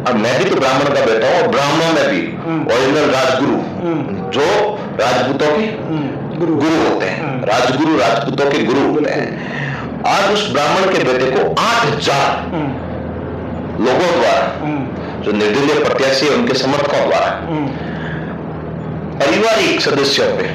अब मैं भी तो ब्राह्मण का बेटा हूँ, और ब्राह्मणों में भी ओरिजिनल राजगुरु जो राजपूतों के गुरु होते हैं, राजगुरु राजपूतों के गुरु होते हैं। आज उस ब्राह्मण के बेटे को 8,000 लोगों द्वारा, जो निर्दलीय प्रत्याशी है उनके समर्थकों द्वारा, पारिवारिक सदस्यों पे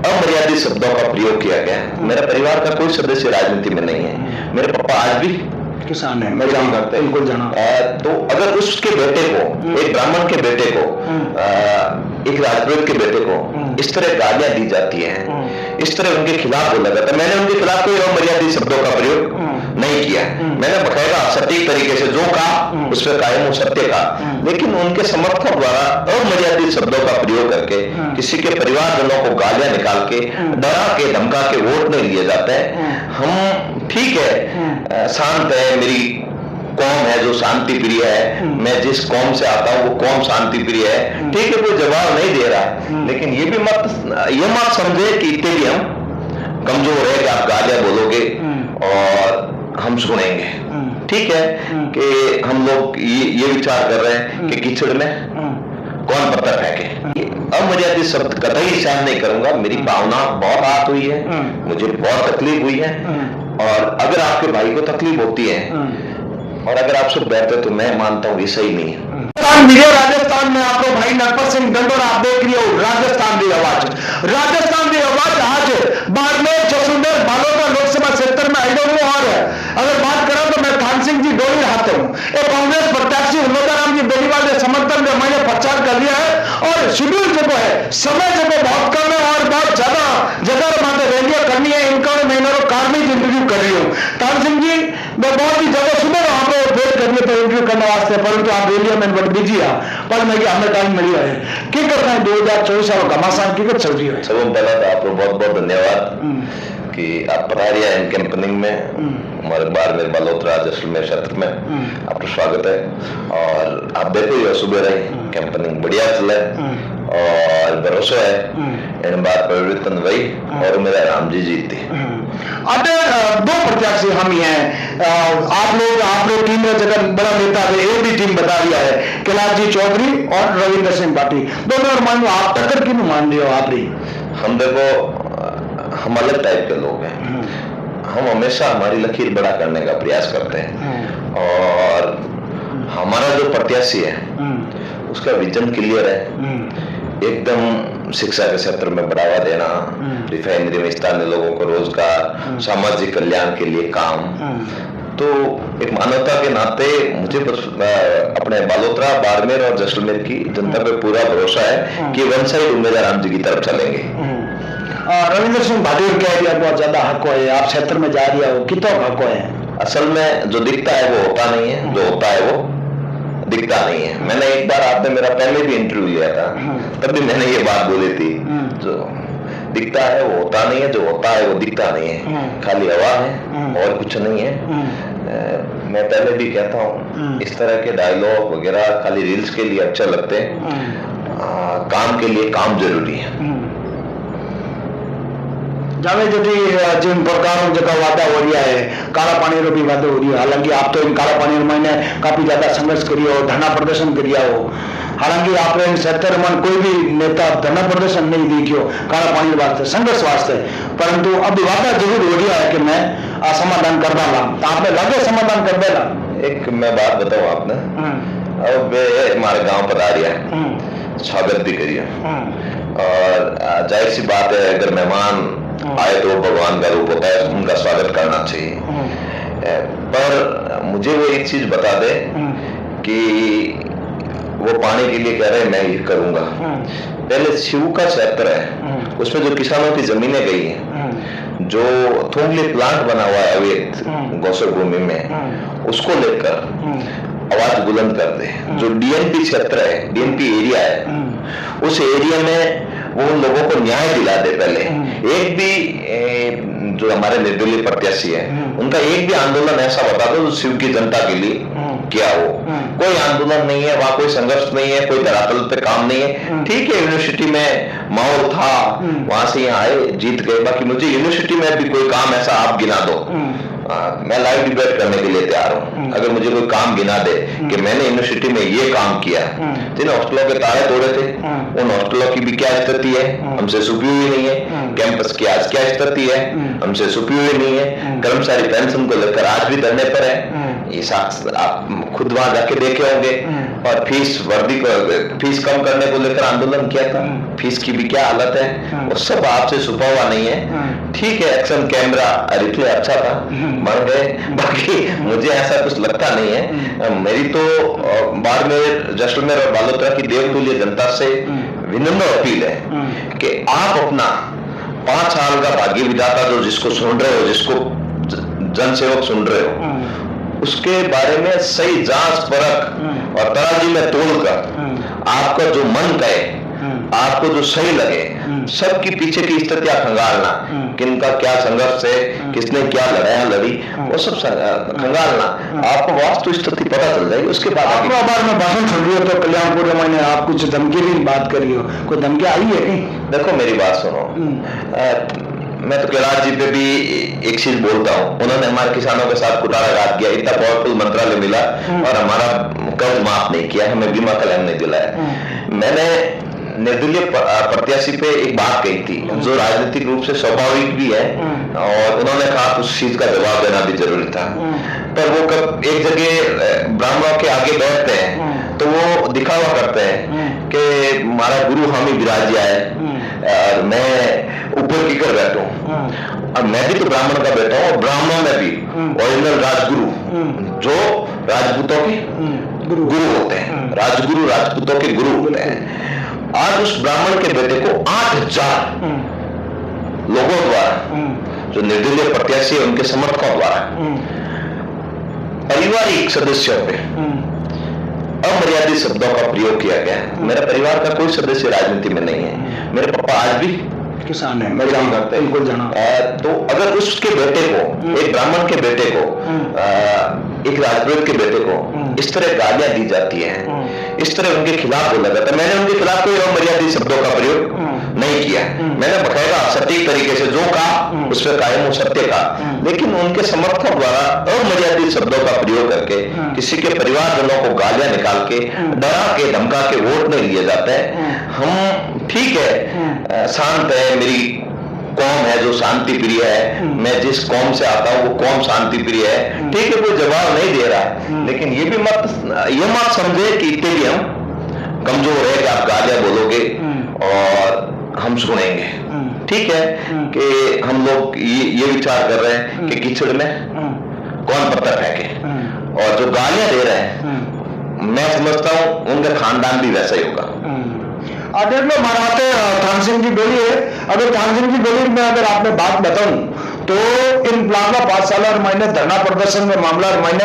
अमर्यादित शब्दों का प्रयोग किया गया। मेरा परिवार का कोई सदस्य राजनीति में नहीं है, मेरे पापा आज भी किसान है, मैं जानता हूं, बिल्कुल जाना। तो अगर उसके बेटे को, एक ब्राह्मण के बेटे को, एक राजपूत के बेटे को इस तरह गालियां दी जाती हैं, इस तरह उनके खिलाफ बोला जाता है, मैंने उनके खिलाफ कोई अमर्यादित शब्दों का प्रयोग नहीं किया, मैंने बकायदा सटीक तरीके से जो कहा उस पर कायम हूं, सत्य का। लेकिन उनके समर्थकों द्वारा अमर्यादित शब्दों का प्रयोग करके किसी के परिवारजनों को गालियां निकाल के, डरा के, धमका के वोट नहीं लिए जाते हैं। हम ठीक है, शांत है, मेरी कौम है जो शांति प्रिय है, मैं जिस कौम से आता हूं वो कौम शांति प्रिय है, ठीक है, कोई जवाब नहीं दे रहा। लेकिन ये भी मत समझे कि इतने भी हम कमजोर है कि आप गालियां बोलोगे और हम सुनेंगे। ठीक है कि हम लोग ये विचार कर रहे हैं कि कीचड़ में कौन पत्थर फेंके। अमर्यादित शब्द कतई सहन नहीं करूंगा, मेरी भावना बहुत आहत हुई है, मुझे बहुत तकलीफ हुई है, और अगर आपके भाई को तकलीफ होती है और अगर आप सब बैठते तो मैं मानता हूं ये सही नहीं है। राजस्थान में आपको भाई नरपत सिंह गंडोर आप देख रही हो, राजस्थान की आवाज, राजस्थान की आवाज आज बाड़मेर, जसूंदर, बालोदा लोकसभा क्षेत्र में आई डोंट नो। और अगर बात करें तो मैं थान सिंह जी डोली रहाता हूँ, कांग्रेस प्रत्याशी राम जी बेनीवाल के समर्थन में मैंने प्रचार कर लिया है, और शेड्यूल जो है, समय जो बहुत कम है और बहुत ज्यादा जगह रैलियां करनी है, इनका मैं कार्मिक इंटरव्यू कर रही हूँ। थान सिंह जी मैं बहुत ही जगह सुबह वहां पर वेट करिए तो इंटरव्यू करने वास्ते, परंतु आप रेलिया में बड़ी बिजी है, पर मैं हमें टाइम मिली है की करना है 2024 और घमासान की चल रही है। सबसे पहला तो आपको बहुत बहुत धन्यवाद कि आप पधारिया इन कैंपेनिंग में, हमारे बाड़मेर, बालोतरा, जैसलमेर क्षेत्र में आपका स्वागत है। और आप देखो ये सुबह रही कैंपेनिंग बढ़िया चल है और भरोसा है इन बार परिवर्तन वही और मेरा राम जी जीती। अब दो प्रत्याशी हम ही हैं, आप लोग टीम में जगह बड़ा नेता थे, एक भी टीम बता दिया है, कैलाश जी चौधरी और रविंद्र सिंह पाटिल, दोनों और मान लो आप टक्कर क्यों मान रहे हो आप ही? हम देखो, हम अलग टाइप के लोग हैं, हम हमेशा हमारी लकीर बड़ा करने का प्रयास करते हैं, और हमारा जो प्रत्याशी है उसका विजन क्लियर है, एकदम शिक्षा के क्षेत्र में बढ़ावा देना, रिफाइनरी में स्थानीय लोगों को रोजगार, सामाजिक कल्याण के लिए काम। तो एक मानवता के नाते मुझे अपने बालोतरा, बाड़मेर और जैसलमेर की जनता पे पूरा भरोसा है कि वन साइड उम्मीदवार राम जी की तरफ चलेंगे। रविंद्र सिंह पाटिल कह दिया बहुत ज्यादा हक है, आप क्षेत्र में जा रही हो, कितना हक है? असल में जो दिखता है वो होता नहीं है, जो होता है वो दिखता नहीं है। मैंने एक बार, आपने मेरा पहले भी इंटरव्यू लिया था, तब भी मैंने ये बात बोली थी, जो दिखता है वो होता नहीं है, जो होता है वो दिखता नहीं है, खाली हवा है और कुछ नहीं है। मैं पहले भी कहता हूँ इस तरह के डायलॉग वगैरह खाली रील्स के लिए अच्छा लगते हैं, काम के लिए काम जरूरी है। जावेद जी जिन प्रकार जगह वादा हो रहा है, काला पानी रो भी वादा हो रही है, हालांकि आप तो इन काला पानी मैंने काफी ज्यादा संघर्ष करिए हो, धरना प्रदर्शन करिया हो, हालांकि आपने इन 70 मन कोई भी नेता धरना प्रदर्शन नहीं देखियो काला पानी वास्ते, संघर्ष वास्ते, परंतु अब वादा जरूर हो रहा है कि मैं समाधान कर डाला, तो आपने लगे समाधान कर देना। एक मैं बात बताऊं आपने, अब हमारे गांव पर आ रहा है, स्वागत भी करिए, और जाहिर सी बात है अगर मेहमान आए तो भगवान का रूप होता है, उनका स्वागत करना चाहिए। पर मुझे वो एक चीज बता दे कि वो पानी के लिए कह रहे हैं मैं ये करूंगा, पहले शिव का क्षेत्र है, उसमें जो किसानों की जमीनें गई हैं, जो थोंगली प्लांट बना हुआ है अवैध गौसर भूमि में, उसको लेकर आवाज बुलंद कर दे। जो डीएनपी क्षेत्र है, डीएनपी एरिया है, उस एरिया में वो उन लोगों को न्याय दिला दे। पहले एक भी जो हमारे निर्दलीय प्रत्याशी है उनका एक भी आंदोलन ऐसा बता दो जो शिव की जनता के लिए क्या हो। कोई आंदोलन नहीं है वहां, कोई संघर्ष नहीं है, कोई धरातल पे काम नहीं है। ठीक है यूनिवर्सिटी में माहौल था, वहां से यहाँ आए जीत गए, बाकी मुझे यूनिवर्सिटी में भी कोई काम ऐसा आप गिना दो मैं लाइव डिबेट करने के लिए तैयार हूँ। अगर मुझे कोई काम गिना दे कि मैंने यूनिवर्सिटी में ये काम किया, जिन हॉस्टलों के ताले तोड़े थे उन हॉस्टलों की भी क्या स्थिति है, हमसे छुपी हुई नहीं है। कैंपस की आज क्या स्थिति है, हमसे छुपी हुई नहीं है। कर्मचारी पेंशन को लेकर आज भी धरने पर है, ये आप खुद वहां जाके देखे होंगे। और फीस वर्दी को, फीस कम करने को लेकर आंदोलन किया था, फीस की भी क्या हालत है, वो सब आपसे छुपा हुआ नहीं है। ठीक है, एक्शन कैमरा रिप्ले अच्छा था, मर गए, बाकी मुझे ऐसा कुछ लगता नहीं है। मेरी तो बाड़मेर, जैसलमेर और बालोतरा की देवतुल्य जनता से विनम्र अपील है कि आप अपना 5 साल का भाग्य विधाता जो जिसको सुन रहे हो, जिसको जनसेवक सुन रहे हो, उसके बारे में सही जांच परख और तराजू में तोलकर आपका जो मन कहे, आपको जो सही लगे, सबकी पीछे की स्थितियां खंगालना, किनका क्या संघर्ष है, किसने क्या लड़ाइयां लड़ी, वो सब खंगालना, आपको वास्तु स्थिति पता चल जाएगी। उसके बाद आपको बार में भाषण सुन रही हो तो कल्याणपुर मैंने आप कुछ धमकी की बात करी हो, कोई धमकी आई है कहीं? देखो मेरी बात सुनो, मैं तो कैलाश जी पे भी एक चीज बोलता हूँ, उन्होंने हमारे किसानों के साथ कुठाराघात किया, इतना पावरफुल मंत्रालय मिला और हमारा कर्ज माफ नहीं किया, हमें बीमा क्लेम नहीं दिलाया। मैंने निर्दलीय प्रत्याशी पे एक बात कही थी जो राजनीतिक रूप से स्वाभाविक भी है, और उन्होंने कहा उस चीज का जवाब देना भी जरूरी था। पर वो कब एक जगह ब्राह्मणों के आगे बैठते हैं तो वो दिखावा करते हैं कि हमारा गुरु हामी विराजिया है और मैं ऊपर की कर बैठा हूँ। अब मैं भी तो ब्राह्मण का बेटा हूँ, और ब्राह्मणों में भी ओरिजिनल राजगुरु जो राजपूतों के गुरु होते हैं, राजगुरु राजपूतों के गुरु होते हैं। आज उस ब्राह्मण के बेटे को 8000 लोगों द्वारा, जो निर्दलीय प्रत्याशी है उनके समर्थकों द्वारा, पारिवारिक सदस्यों पे अमर्यादित शब्दों का प्रयोग किया गया। मेरा परिवार का कोई सदस्य राजनीति में नहीं है, मेरे पापा आज भी किसान है, मैं जानता हूं, बिल्कुल जाना। तो अगर उसके बेटे को, एक ब्राह्मण के बेटे को, एक राजपूत के बेटे को इस तरह गालियां दी जाती हैं, इस तरह उनके खिलाफ बोला जाता है, मैंने उनके खिलाफ कोई अमर्यादित शब्दों का प्रयोग नहीं किया। मैंने बकायदा सटीक तरीके से जो कहा उस पर कायम हूं, सत्य का। लेकिन उनके समर्थकों द्वारा अमर्यादित शब्दों का प्रयोग करके किसी के परिवारजनों को गालियां निकाल के, डरा के, धमका के वोट नहीं लिए जाते हैं। हम ठीक है, शांत है, मेरी कौम है जो शांति प्रिय है, मैं जिस कौम से आता हूं वो कौम शांति प्रिय है, ठीक है, कोई जवाब नहीं दे रहा है। लेकिन ये भी मत समझे कि इतने भी हम कमजोर है कि आप गालियां बोलोगे और हम सुनेंगे। ठीक है कि हम लोग ये विचार कर रहे हैं कि कीचड़ में कौन पत्थर फेंके, और जो गालियां दे रहे हैं मैं समझता हूं उनका खानदान भी वैसा ही होगा। देख लो मराठे थानसिंह की गोली है। अगर थानसिंह की गोली में अगर आपने बात बताऊं तो इन प्लाजा पाठशाला मैंने धरना प्रदर्शन में मामला मैंने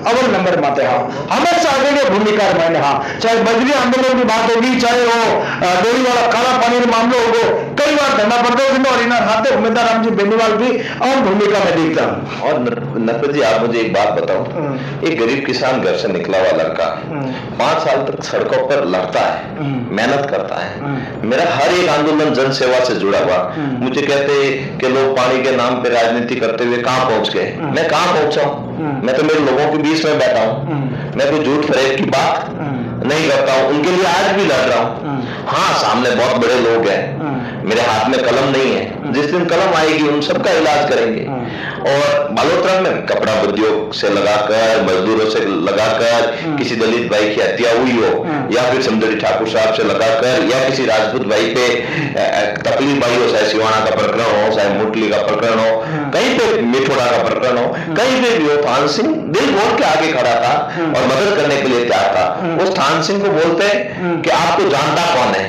अव्वल नंबर माते हाँ हमेशा आगे भूमिका मैंने हाँ, चाहे बजरी आंदोलन की बात होगी, चाहे वो डेयरी वाला काला पानी का मामला होगा, कई बार धरना प्रदर्शन और इन हाथे उम्मीदवार राम जी बेनीवाल भी और भूमिका में दिखता हूँ। और नरपत जी आप मुझे एक बात बताओ, एक गरीब किसान घर से निकला हुआ लड़का 5 साल तक सड़कों पर लड़ता है, मेहनत करता है। मेरा हर एक आंदोलन जन सेवा से जुड़ा हुआ। मुझे कहते कि लोग पानी के नाम पे राजनीति करते हुए कहां पहुंच गए, मैं कहां पहुंचा हूं? मैं तो मेरे लोगों के बीच में बैठा हूं, मैं कोई झूठ फरेब की बात नहीं करता हूं, उनके लिए आज भी लड़ रहा हूं। हाँ, सामने बहुत बड़े लोग हैं, मेरे हाथ में कलम नहीं है, जिस दिन कलम आएगी उन सबका इलाज करेंगे। और बालोतरा में कपड़ा उद्योग से लगाकर, मजदूरों से लगाकर, किसी दलित भाई की हत्या हुई हो, या फिर समदड़ी ठाकुर साहब से लगाकर, या किसी राजपूत भाई पे तकलीफ आई हो, चाहे सिवाना का प्रकरण हो, चाहे मुटली का प्रकरण हो, कहीं पे मिठोड़ा का प्रकरण हो, कहीं पे भी हो, थान सिंह दिल खोल के आगे खड़ा था और मदद करने के लिए तैयार था। उस थान सिंह को बोलते हैं कि आपको जानता कौन है।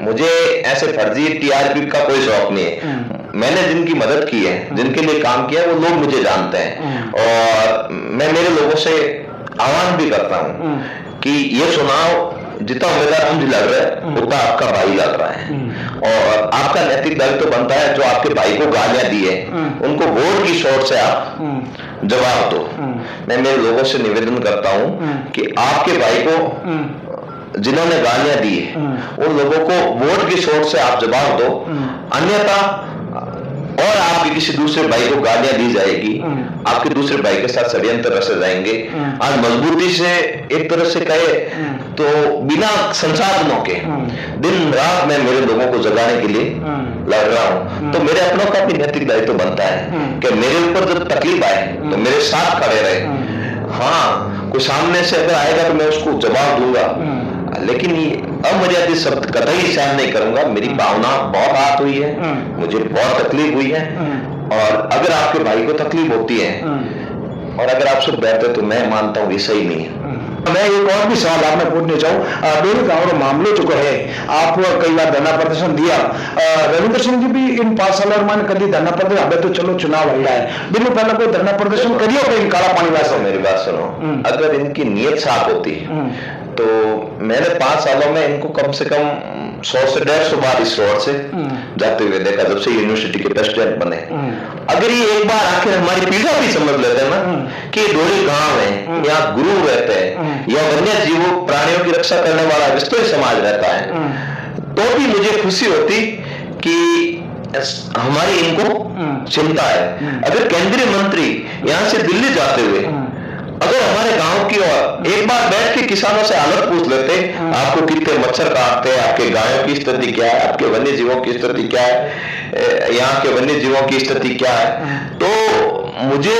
मुझे ऐसे फर्जी टीआरपी का कोई शौक नहीं है। मैंने जिनकी मदद की है, जिनके लिए काम किया है, वो लोग मुझे जानते हैं। और मैं मेरे लोगों से आह्वान भी करता हूं कि ये चुनाव जितना उम्मीदवार हम लड़ रहे हैं उतना आपका भाई लड़ रहा है, और आपका नैतिक दायित्व तो बनता है जो आपके भाई को गालियां दी है उनको वोट की शॉट से आप जवाब दो। मैं मेरे लोगों से निवेदन करता हूं कि आपके भाई को जिन्होंने गालियां दी है उन लोगों को वोट की शॉट से आप जवाब दो, अन्यथा और आपके किसी दूसरे भाई को गालियां दी जाएगी, आपके दूसरे भाई के साथ षड्यंत्र रचे जाएंगे। आज मजबूती से एक तरह से कहे तो बिना संसाधनों के दिन रात मैं मेरे लोगों को जगाने के लिए लड़ रहा हूं, तो मेरे अपनों का भी नैतिक दायित्व बनता है कि मेरे ऊपर जब तकलीफ आए तो मेरे साथ खड़े रहे। हाँ, कोई सामने से अगर आएगा तो मैं उसको जवाब दूंगा, लेकिन ये अमर्यादित शब्द कतई सहन नहीं करूंगा। मेरी भावना बहुत आहत हुई है, मुझे बहुत तकलीफ हुई है, और अगर आपके भाई को तकलीफ होती है और अगर आप सब बैठते तो मैं मानता हूं ये सही नहीं है। मैं एक और भी सवाल आपने पूछने चाहूँ, दोनों गाँव मामले जो है आप कई बार धरना प्रदर्शन दिया, रविंद्र सिंह जी भी इन 5 साल मान कभी धरना प्रदर्शन, अबे तो चलो चुनाव आ है, बिल्कुल पहले कोई धरना प्रदर्शन करियो कहीं काला पानी वाला। मेरी बात सुनो, अगर इनकी नीयत साफ होती तो मैंने 5 सालों में इनको कम से कम 100 से 150 बार इस रोड से जाते हुए देखा जब से यूनिवर्सिटी के प्रेसिडेंट बने। अगर ये एक बार आखिर हमारी पीढ़ा भी समझ लेते हैं ना कि डोली गांव है, यहाँ गुरु रहते हैं, या वन्य जीवों प्राणियों की रक्षा करने वाला विस्तृत समाज रहता है, तो भी मुझे खुशी होती कि हमारी इनको चिंता है। अगर केंद्रीय मंत्री यहाँ से दिल्ली जाते हुए अगर हमारे गांव की ओर एक बार बैठ के किसानों से हालत पूछ लेते, आपको कितने मच्छर काटते हैं, आपके गायों की स्थिति क्या है, आपके वन्य जीवों की स्थिति क्या है, यहाँ के वन्य जीवों की स्थिति क्या है, तो मुझे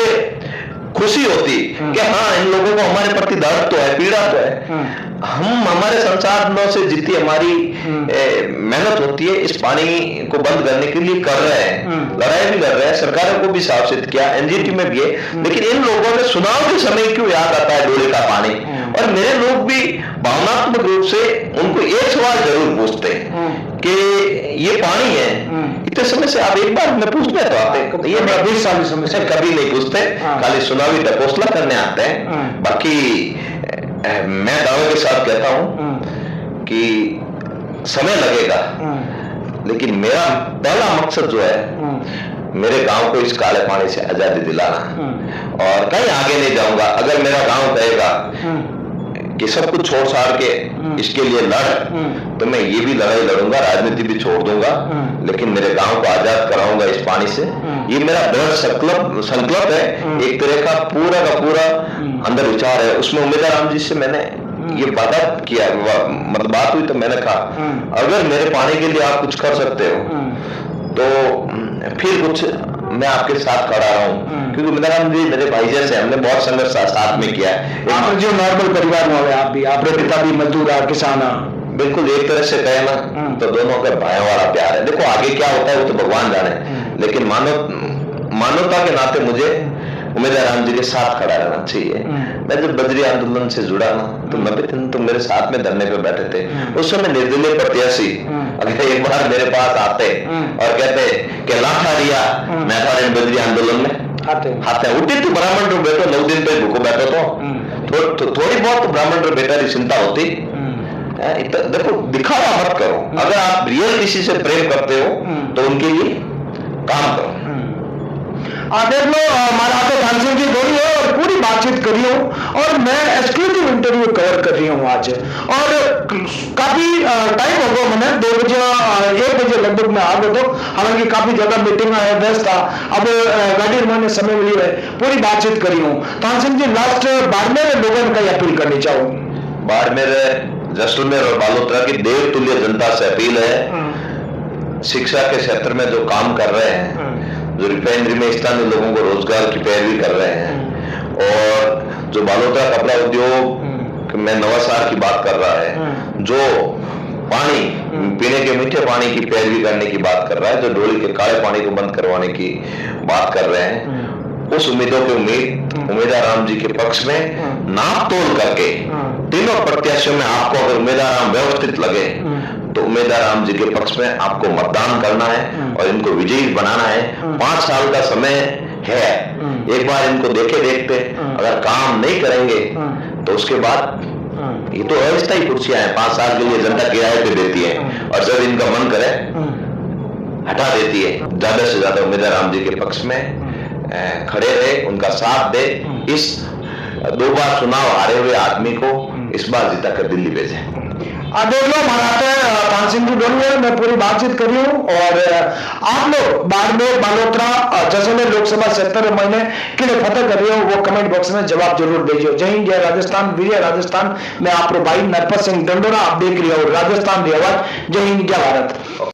खुशी होती कि हाँ, इन लोगों को हमारे प्रति दर्द तो है, पीड़ा तो है। हम हमारे संसाधनों से जितनी हमारी मेहनत होती है इस पानी को बंद करने के लिए कर रहे हैं, लड़ाई भी कर रहे हैं, सरकारों को भी सावचेत किया, एनजीटी में भी है, लेकिन इन लोगों ने चुनाव के समय क्यों याद आता है डोले का पानी। और मेरे लोग भी भावनात्मक रूप से उनको एक सवाल जरूर पूछते हैं कि ये पानी है, इतने समय से आप एक बार में पूछते तो आते, ये 20 साल समय से कभी नहीं पूछते, खाली चुनावी ढकोसला करने आते हैं। बाकी मैं दावे के साथ कहता हूं कि समय लगेगा, लेकिन मेरा पहला मकसद जो है मेरे गांव को इस काले पानी से आजादी दिलाना, और कहीं आगे नहीं जाऊंगा। अगर मेरा गांव कहेगा कि सब कुछ छोड़ छाड़ के इसके लिए लड़, तो मैं ये भी लड़ाई लड़ूंगा, राजनीति भी छोड़ दूंगा, लेकिन मेरे गांव को आजाद कराऊंगा इस पानी से। ये मेरा दृढ़ संकल्प है, एक तरह का पूरा अंदर विचार है। उसमें उमेदवार राम जी से मैंने ये वादा किया, मतलब बात हुई तो मैंने कहा अगर मेरे पानी के लिए आप कुछ कर सकते हो तो फिर कुछ मैं आपके साथ खड़ा रहा हूँ, क्योंकि मेरे भाई जैसे हमने बहुत संघर्ष साथ में किया है। आप जो नॉर्मल परिवार में आप भी, आपके पिता भी मजदूर किसान, बिल्कुल एक तरह से कहे ना तो दोनों का भाइयों वाला प्यार है। देखो आगे क्या होता है वो तो भगवान जाने, लेकिन मानवता के नाते मुझे उमेदवार राम जी के साथ खड़ा रहना चाहिए। मैं जब बजरी आंदोलन से जुड़ा ना तो 90 दिन तो मेरे साथ में धरने पे बैठे थे। उस समय निर्दलीय प्रत्याशी अगर एक बार मेरे पास आते और कहते कि लाठा रिया मैं था बजरी आंदोलन में आते उठी तो ब्राह्मण रो बैठो 9 दिन पे भूखो बैठो तो थोड़ी बहुत ब्राह्मण रो बेटा की चिंता होती। देखो दिखावा मत करो, अगर आप रियल किसी से प्रेम करते हो तो उनके लिए काम करो। देख लो हमारा तो धान सिंह जी दोनों है और पूरी बातचीत करी हूँ, और मैं एक्सक्लूसिव इंटरव्यू कवर कर रही हूँ आज, और काफी टाइम हो गया मैंने 2 बजे 1 बजे लगभग मैं आ गया तो, हालांकि काफी ज्यादा मीटिंग है, व्यस्त था, अब गाड़ी रवाने समय मिली है, पूरी बातचीत करी हूँ। धान सिंह जी लास्ट बाड़मेर लोगों का अपील करनी चाहूँ। बाड़मेर, जैसलमेर और बालोतरा की देवतुल्य जनता से अपील है, शिक्षा के क्षेत्र में जो काम कर रहे हैं, जो रिफाइनरी में स्थानीय लोगों को रोजगार की पैरवी कर रहे हैं, और जो बालोतरा कपड़ा उद्योग में नवासार की बात कर रहा है, जो पानी पीने के मीठे पानी की पैरवी करने की बात कर रहा है, जो डोली के काले पानी को बंद करवाने की बात कर रहे हैं, उस उम्मीदों की उमेदवार राम जी के पक्ष में नाप तोल करके तीनों प्रत्याशियों में आपको अगर उमेदवार राम व्यवस्थित लगे तो उमेदवार राम जी के पक्ष में आपको मतदान करना है और इनको विजयी बनाना है। 5 साल का समय है, एक बार इनको देखते अगर काम नहीं करेंगे तो उसके बाद ये तो अस्थायी कुर्सियां हैं, 5 साल के लिए जनता किराए पे देती है, और जब इनका मन करे हटा देती है। ज्यादा से ज्यादा उमेदवार राम जी के पक्ष में खड़े रहे, उनका साथ दे, इस 2 बार चुनाव हारे हुए आदमी को इस बार जीता कर दिल्ली भेजे। देख लो महाराष्ट्र पान सिंह जी बोलिए, मैं पूरी बातचीत करी हूँ। और आप लोग बाड़मेर, बालोतरा, जैसलमेर लोकसभा क्षेत्र में मैंने किले फतेह कर रही हो, वो कमेंट बॉक्स में जवाब जरूर दीजिए। जय हिंद, जय राजस्थान, वीर राजस्थान। मैं आप भाई नरपत सिंह डंडोरा, आप देख रही हो राजस्थान की आवाज। जय हिंद, जय भारत।